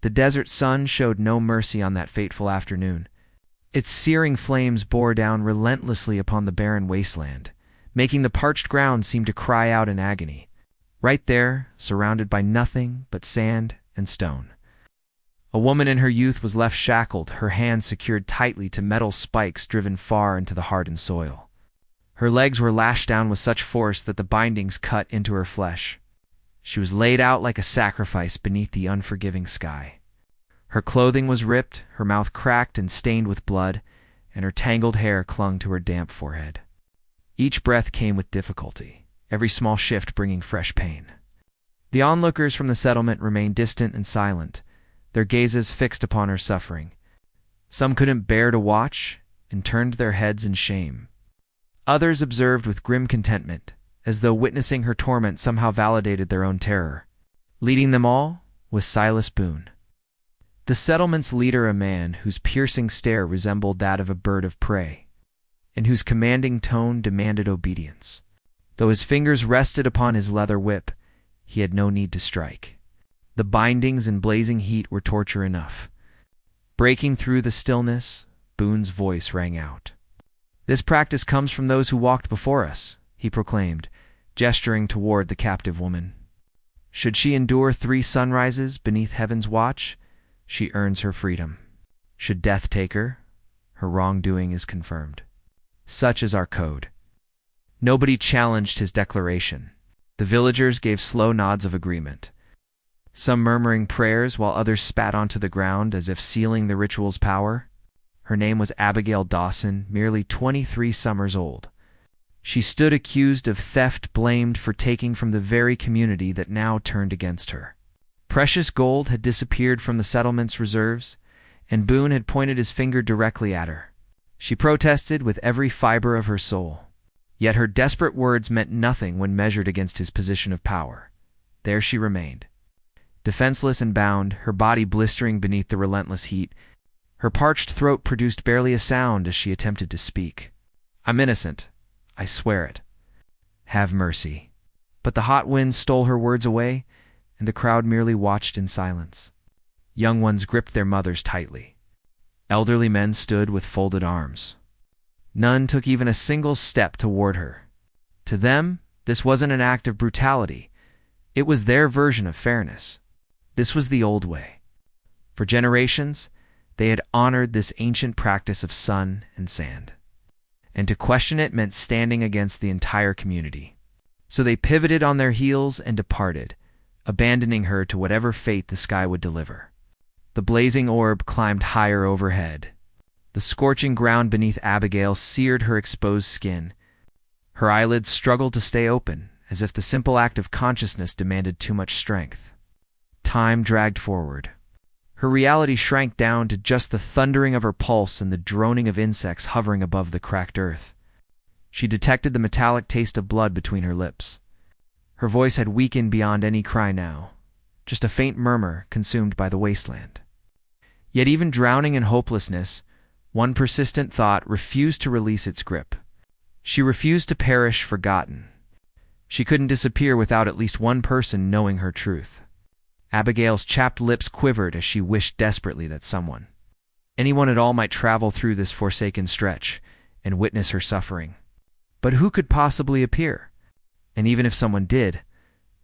The desert sun showed no mercy on that fateful afternoon. Its searing flames bore down relentlessly upon the barren wasteland, making the parched ground seem to cry out in agony. Right there, surrounded by nothing but sand and stone, a woman in her youth was left shackled, her hands secured tightly to metal spikes driven far into the hardened soil. Her legs were lashed down with such force that the bindings cut into her flesh. She was laid out like a sacrifice beneath the unforgiving sky. Her clothing was ripped, her mouth cracked and stained with blood, and her tangled hair clung to her damp forehead. Each breath came with difficulty, every small shift bringing fresh pain. The onlookers from the settlement remained distant and silent, their gazes fixed upon her suffering. Some couldn't bear to watch and turned their heads in shame. Others observed with grim contentment, as though witnessing her torment somehow validated their own terror. Leading them all was Silas Boone, the settlement's leader, a man whose piercing stare resembled that of a bird of prey, and whose commanding tone demanded obedience. Though his fingers rested upon his leather whip, he had no need to strike. The bindings and blazing heat were torture enough. Breaking through the stillness, Boone's voice rang out. "This practice comes from those who walked before us," he proclaimed, gesturing toward the captive woman. "Should she endure 3 sunrises beneath heaven's watch, she earns her freedom. Should death take her, her wrongdoing is confirmed. Such is our code." Nobody challenged his declaration. The villagers gave slow nods of agreement, some murmuring prayers while others spat onto the ground as if sealing the ritual's power. Her name was Abigail Dawson, merely 23 summers old. She stood accused of theft, blamed for taking from the very community that now turned against her. Precious gold had disappeared from the settlement's reserves, and Boone had pointed his finger directly at her. She protested with every fiber of her soul. Yet her desperate words meant nothing when measured against his position of power. There she remained, defenseless and bound, her body blistering beneath the relentless heat. Her parched throat produced barely a sound as she attempted to speak. "I'm innocent. I swear it. Have mercy." But the hot wind stole her words away, and the crowd merely watched in silence. Young ones gripped their mothers tightly. Elderly men stood with folded arms. None took even a single step toward her. To them, this wasn't an act of brutality. It was their version of fairness. This was the old way. For generations, they had honored this ancient practice of sun and sand. And to question it meant standing against the entire community. So they pivoted on their heels and departed, abandoning her to whatever fate the sky would deliver. The blazing orb climbed higher overhead. The scorching ground beneath Abigail seared her exposed skin. Her eyelids struggled to stay open, as if the simple act of consciousness demanded too much strength. Time dragged forward. Her reality shrank down to just the thundering of her pulse and the droning of insects hovering above the cracked earth. She detected the metallic taste of blood between her lips. Her voice had weakened beyond any cry now, just a faint murmur consumed by the wasteland. Yet even drowning in hopelessness, one persistent thought refused to release its grip. She refused to perish forgotten. She couldn't disappear without at least one person knowing her truth. Abigail's chapped lips quivered as she wished desperately that someone, anyone at all, might travel through this forsaken stretch and witness her suffering. But who could possibly appear? And even if someone did,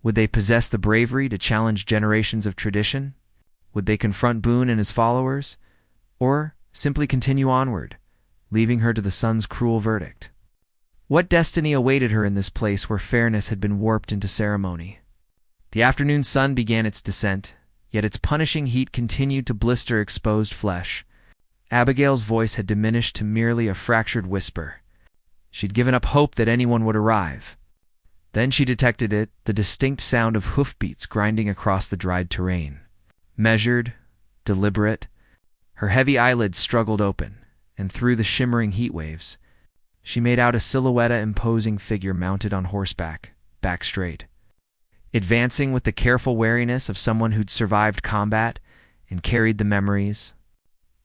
would they possess the bravery to challenge generations of tradition? Would they confront Boone and his followers? Or simply continue onward, leaving her to the sun's cruel verdict? What destiny awaited her in this place where fairness had been warped into ceremony? The afternoon sun began its descent, yet its punishing heat continued to blister exposed flesh. Abigail's voice had diminished to merely a fractured whisper. She'd given up hope that anyone would arrive. Then she detected it, the distinct sound of hoofbeats grinding across the dried terrain. Measured, deliberate, her heavy eyelids struggled open, and through the shimmering heat waves, she made out a silhouette imposing figure mounted on horseback, back straight, advancing with the careful wariness of someone who'd survived combat and carried the memories.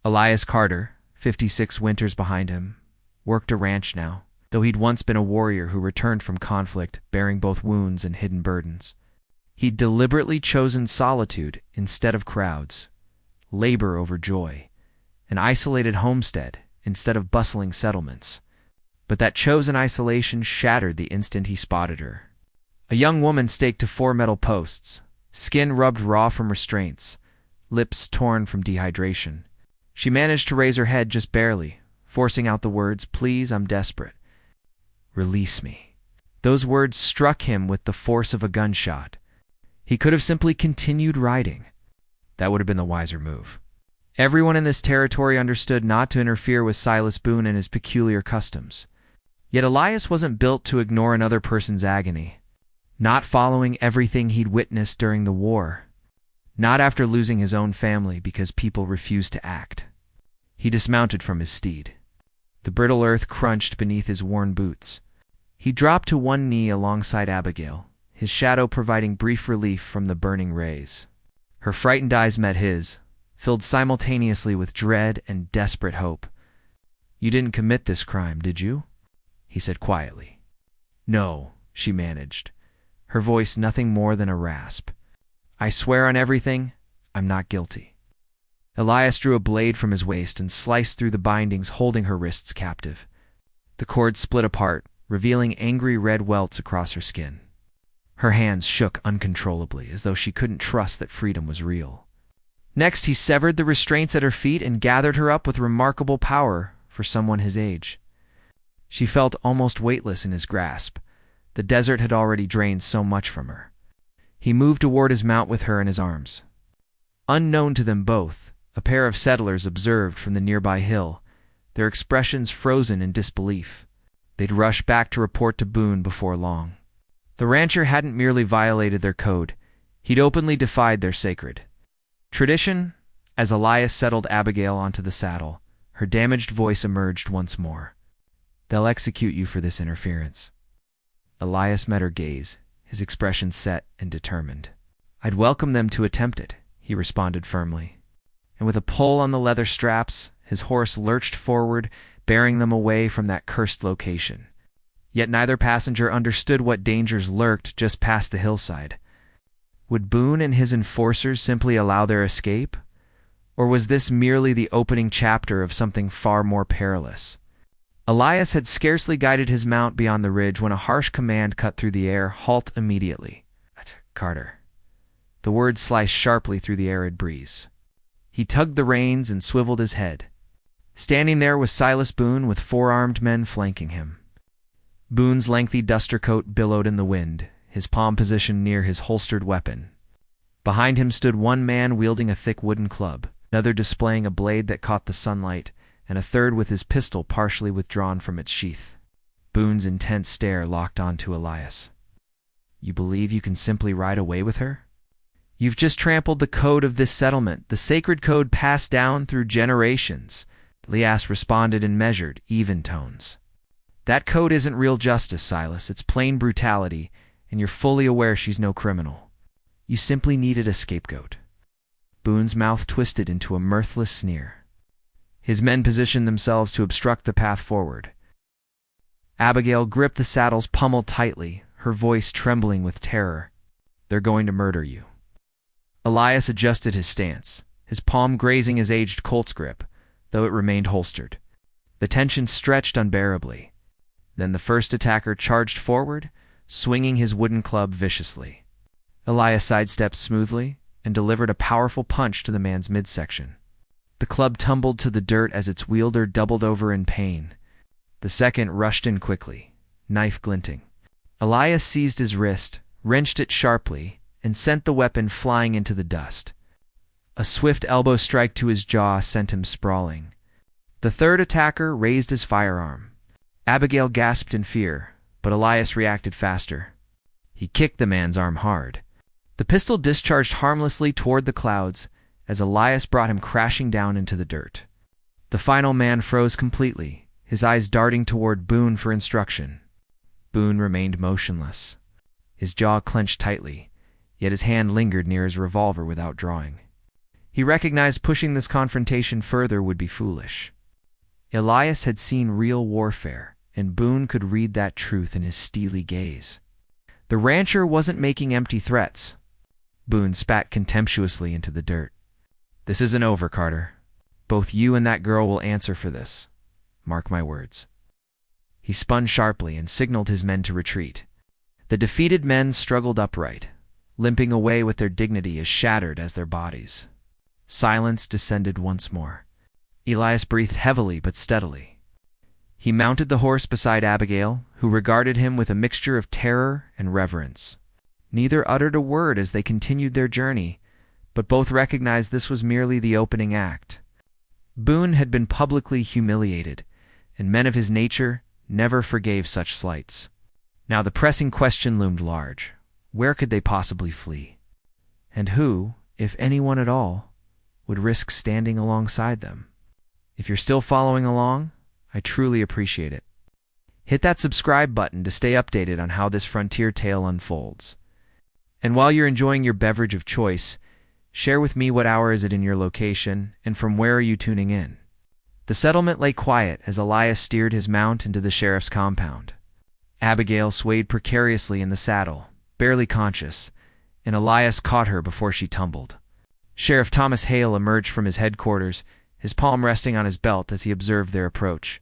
Elias Carter, 56 winters behind him, worked a ranch now, though he'd once been a warrior who returned from conflict bearing both wounds and hidden burdens. He'd deliberately chosen solitude instead of crowds, labor over joy, an isolated homestead instead of bustling settlements. But that chosen isolation shattered the instant he spotted her. A young woman staked to 4 metal posts, skin rubbed raw from restraints, lips torn from dehydration. She managed to raise her head just barely, forcing out the words, "Please, I'm desperate. Release me." Those words struck him with the force of a gunshot. He could have simply continued riding. That would have been the wiser move. Everyone in this territory understood not to interfere with Silas Boone and his peculiar customs. Yet Elias wasn't built to ignore another person's agony. Not following everything he'd witnessed during the war. Not after losing his own family because people refused to act. He dismounted from his steed. The brittle earth crunched beneath his worn boots. He dropped to one knee alongside Abigail, his shadow providing brief relief from the burning rays. Her frightened eyes met his, filled simultaneously with dread and desperate hope. "You didn't commit this crime, did you?" he said quietly. "No," she managed, her voice nothing more than a rasp. "I swear on everything, I'm not guilty." Elias drew a blade from his waist and sliced through the bindings holding her wrists captive. The cord split apart, revealing angry red welts across her skin. Her hands shook uncontrollably, as though she couldn't trust that freedom was real. Next, he severed the restraints at her feet and gathered her up with remarkable power for someone his age. She felt almost weightless in his grasp. The desert had already drained so much from her. He moved toward his mount with her in his arms. Unknown to them both, a pair of settlers observed from the nearby hill, their expressions frozen in disbelief. They'd rush back to report to Boone before long. The rancher hadn't merely violated their code, he'd openly defied their sacred tradition. As Elias settled Abigail onto the saddle, her damaged voice emerged once more. "They'll execute you for this interference." Elias met her gaze, his expression set and determined. "I'd welcome them to attempt it," he responded firmly. And with a pull on the leather straps, his horse lurched forward, bearing them away from that cursed location. Yet neither passenger understood what dangers lurked just past the hillside. Would Boone and his enforcers simply allow their escape? Or was this merely the opening chapter of something far more perilous? Elias had scarcely guided his mount beyond the ridge when a harsh command cut through the air, "Halt immediately." "Carter." The words sliced sharply through the arid breeze. He tugged the reins and swiveled his head. Standing there was Silas Boone with 4 armed men flanking him. Boone's lengthy duster coat billowed in the wind, his palm positioned near his holstered weapon. Behind him stood one man wielding a thick wooden club, another displaying a blade that caught the sunlight, and a third with his pistol partially withdrawn from its sheath. Boone's intense stare locked onto Elias. "You believe you can simply ride away with her? You've just trampled the code of this settlement, the sacred code passed down through generations." Elias responded in measured, even tones. "That code isn't real justice, Silas. It's plain brutality, and you're fully aware she's no criminal. You simply needed a scapegoat." Boone's mouth twisted into a mirthless sneer. His men positioned themselves to obstruct the path forward. Abigail gripped the saddle's pommel tightly, her voice trembling with terror. "They're going to murder you." Elias adjusted his stance, his palm grazing his aged Colt's grip, though it remained holstered. The tension stretched unbearably. Then the first attacker charged forward, swinging his wooden club viciously. Elias sidestepped smoothly and delivered a powerful punch to the man's midsection. The club tumbled to the dirt as its wielder doubled over in pain. The second rushed in quickly, knife glinting. Elias seized his wrist, wrenched it sharply, and sent the weapon flying into the dust. A swift elbow strike to his jaw sent him sprawling. The third attacker raised his firearm. Abigail gasped in fear, but Elias reacted faster. He kicked the man's arm hard. The pistol discharged harmlessly toward the clouds as Elias brought him crashing down into the dirt. The final man froze completely, his eyes darting toward Boone for instruction. Boone remained motionless. His jaw clenched tightly, yet his hand lingered near his revolver without drawing. He recognized pushing this confrontation further would be foolish. Elias had seen real warfare, and Boone could read that truth in his steely gaze. The rancher wasn't making empty threats. Boone spat contemptuously into the dirt. This isn't over, Carter. Both you and that girl will answer for this. Mark my words. He spun sharply and signaled his men to retreat. The defeated men struggled upright, limping away with their dignity as shattered as their bodies. Silence descended once more. Elias breathed heavily but steadily. He mounted the horse beside Abigail, who regarded him with a mixture of terror and reverence. Neither uttered a word as they continued their journey, but both recognized this was merely the opening act. Boone had been publicly humiliated, and men of his nature never forgave such slights. Now the pressing question loomed large. Where could they possibly flee? And who, if anyone at all, would risk standing alongside them? If you're still following along, I truly appreciate it. Hit that subscribe button to stay updated on how this frontier tale unfolds. And while you're enjoying your beverage of choice, share with me what hour is it in your location, and from where are you tuning in? The settlement lay quiet as Elias steered his mount into the sheriff's compound. Abigail swayed precariously in the saddle, barely conscious, and Elias caught her before she tumbled. Sheriff Thomas Hale emerged from his headquarters, his palm resting on his belt as he observed their approach.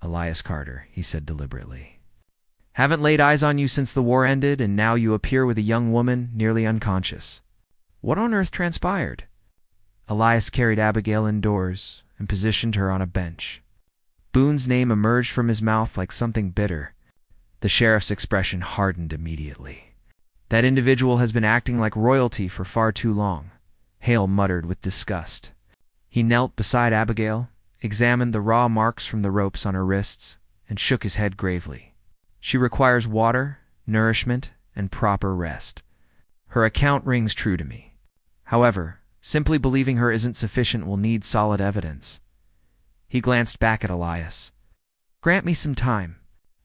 "Elias Carter," he said deliberately. "Haven't laid eyes on you since the war ended, and now you appear with a young woman nearly unconscious. What on earth transpired?" Elias carried Abigail indoors and positioned her on a bench. Boone's name emerged from his mouth like something bitter. The sheriff's expression hardened immediately. "That individual has been acting like royalty for far too long," Hale muttered with disgust. He knelt beside Abigail, examined the raw marks from the ropes on her wrists, and shook his head gravely. "She requires water, nourishment, and proper rest. Her account rings true to me. However, simply believing her isn't sufficient. Will need solid evidence." He glanced back at Elias. "Grant me some time.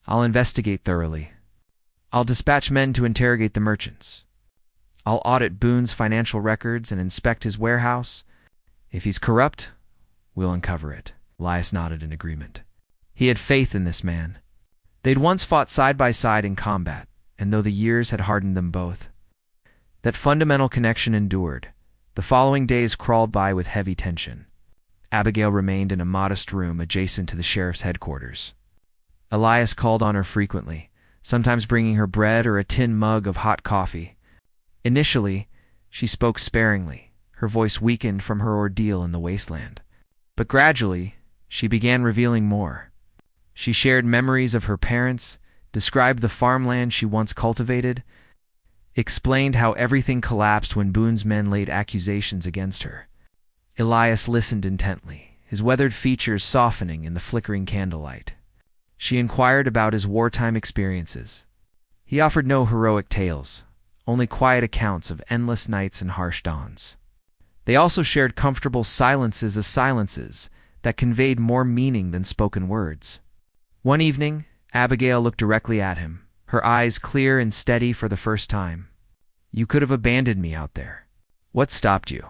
I'll investigate thoroughly. I'll dispatch men to interrogate the merchants. I'll audit Boone's financial records and inspect his warehouse. If he's corrupt, we'll uncover it." Elias nodded in agreement. He had faith in this man. They'd once fought side by side in combat, and though the years had hardened them both, that fundamental connection endured. The following days crawled by with heavy tension. Abigail remained in a modest room adjacent to the sheriff's headquarters. Elias called on her frequently, sometimes bringing her bread or a tin mug of hot coffee. Initially, she spoke sparingly, her voice weakened from her ordeal in the wasteland. But gradually, she began revealing more. She shared memories of her parents, described the farmland she once cultivated, explained how everything collapsed when Boone's men laid accusations against her. Elias listened intently, his weathered features softening in the flickering candlelight. She inquired about his wartime experiences. He offered no heroic tales, only quiet accounts of endless nights and harsh dawns. They also shared comfortable silences as silences that conveyed more meaning than spoken words. One evening, Abigail looked directly at him, her eyes clear and steady for the first time. "You could have abandoned me out there. What stopped you?"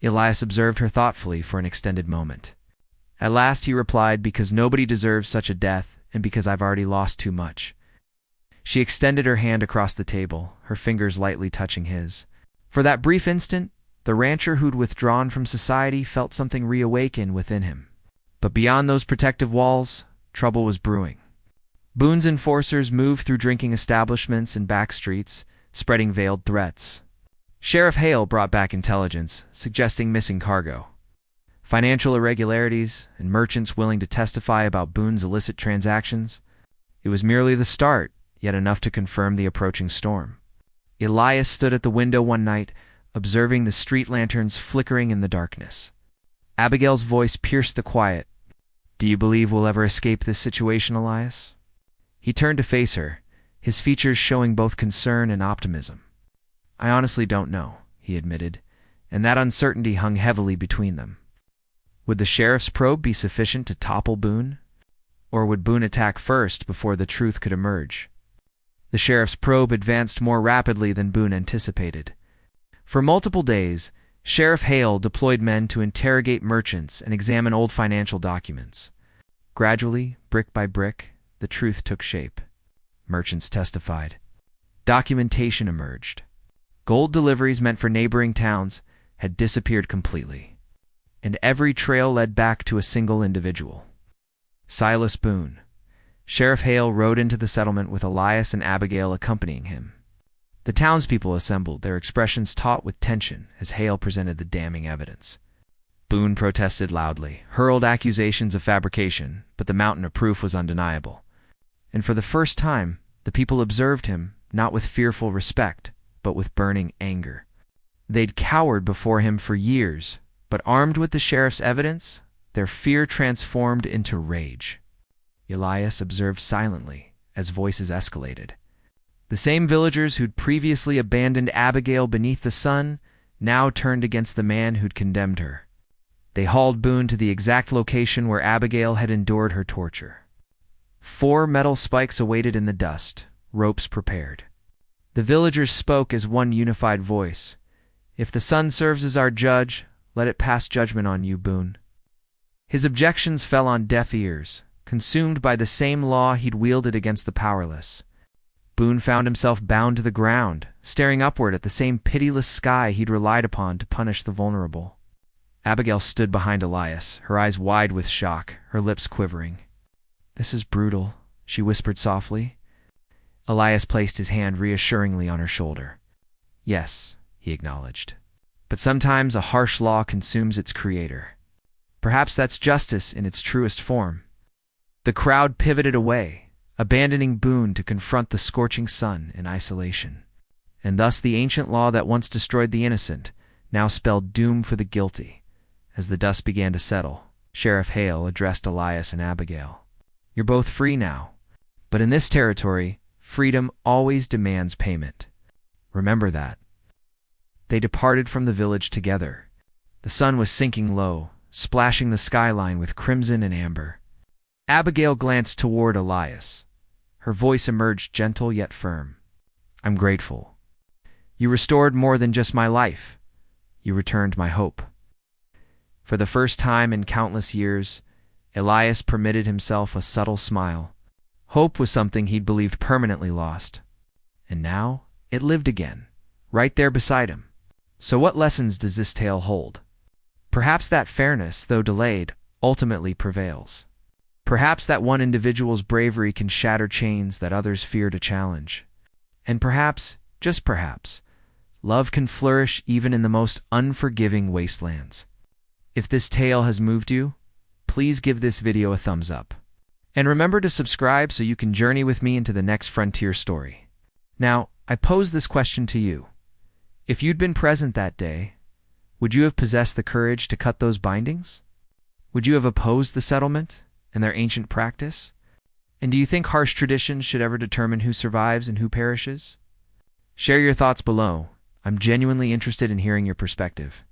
Elias observed her thoughtfully for an extended moment. At last he replied, "Because nobody deserves such a death, and because I've already lost too much." She extended her hand across the table, her fingers lightly touching his. For that brief instant, the rancher who'd withdrawn from society felt something reawaken within him. But beyond those protective walls, trouble was brewing. Boone's enforcers moved through drinking establishments and back streets, spreading veiled threats. Sheriff Hale brought back intelligence, suggesting missing cargo, financial irregularities, and merchants willing to testify about Boone's illicit transactions. It was merely the start, yet enough to confirm the approaching storm. Elias stood at the window one night, observing the street lanterns flickering in the darkness. Abigail's voice pierced the quiet. "Do you believe we'll ever escape this situation, Elias?" He turned to face her, his features showing both concern and optimism. "I honestly don't know," he admitted, and that uncertainty hung heavily between them. Would the sheriff's probe be sufficient to topple Boone? Or would Boone attack first before the truth could emerge? The sheriff's probe advanced more rapidly than Boone anticipated. For multiple days, Sheriff Hale deployed men to interrogate merchants and examine old financial documents. Gradually, brick by brick, the truth took shape. Merchants testified. Documentation emerged. Gold deliveries meant for neighboring towns had disappeared completely, and every trail led back to a single individual. Silas Boone. Sheriff Hale rode into the settlement with Elias and Abigail accompanying him. The townspeople assembled, their expressions taut with tension as Hale presented the damning evidence. Boone protested loudly, hurled accusations of fabrication, but the mountain of proof was undeniable. And for the first time, the people observed him, not with fearful respect, but with burning anger. They'd cowered before him for years, but armed with the sheriff's evidence, their fear transformed into rage. Elias observed silently as voices escalated. The same villagers who'd previously abandoned Abigail beneath the sun now turned against the man who'd condemned her. They hauled Boone to the exact location where Abigail had endured her torture. 4 metal spikes awaited in the dust, ropes prepared. The villagers spoke as one unified voice. "If the sun serves as our judge, let it pass judgment on you, Boone." His objections fell on deaf ears, consumed by the same law he'd wielded against the powerless. Boone found himself bound to the ground, staring upward at the same pitiless sky he'd relied upon to punish the vulnerable. Abigail stood behind Elias, her eyes wide with shock, her lips quivering. "This is brutal," she whispered softly. Elias placed his hand reassuringly on her shoulder. "Yes," he acknowledged. "But sometimes a harsh law consumes its creator. Perhaps that's justice in its truest form." The crowd pivoted away, abandoning Boone to confront the scorching sun in isolation. And thus the ancient law that once destroyed the innocent now spelled doom for the guilty. As the dust began to settle, Sheriff Hale addressed Elias and Abigail. "You're both free now, but in this territory, freedom always demands payment. Remember that." They departed from the village together. The sun was sinking low, splashing the skyline with crimson and amber. Abigail glanced toward Elias. Her voice emerged gentle yet firm. "I'm grateful. You restored more than just my life. You returned my hope." For the first time in countless years, Elias permitted himself a subtle smile. Hope was something he'd believed permanently lost. And now it lived again, right there beside him. So what lessons does this tale hold? Perhaps that fairness, though delayed, ultimately prevails. Perhaps that one individual's bravery can shatter chains that others fear to challenge. And perhaps, just perhaps, love can flourish even in the most unforgiving wastelands. If this tale has moved you, please give this video a thumbs up. And remember to subscribe so you can journey with me into the next frontier story. Now, I pose this question to you. If you'd been present that day, would you have possessed the courage to cut those bindings? Would you have opposed the settlement and their ancient practice? And do you think harsh traditions should ever determine who survives and who perishes? Share your thoughts below. I'm genuinely interested in hearing your perspective.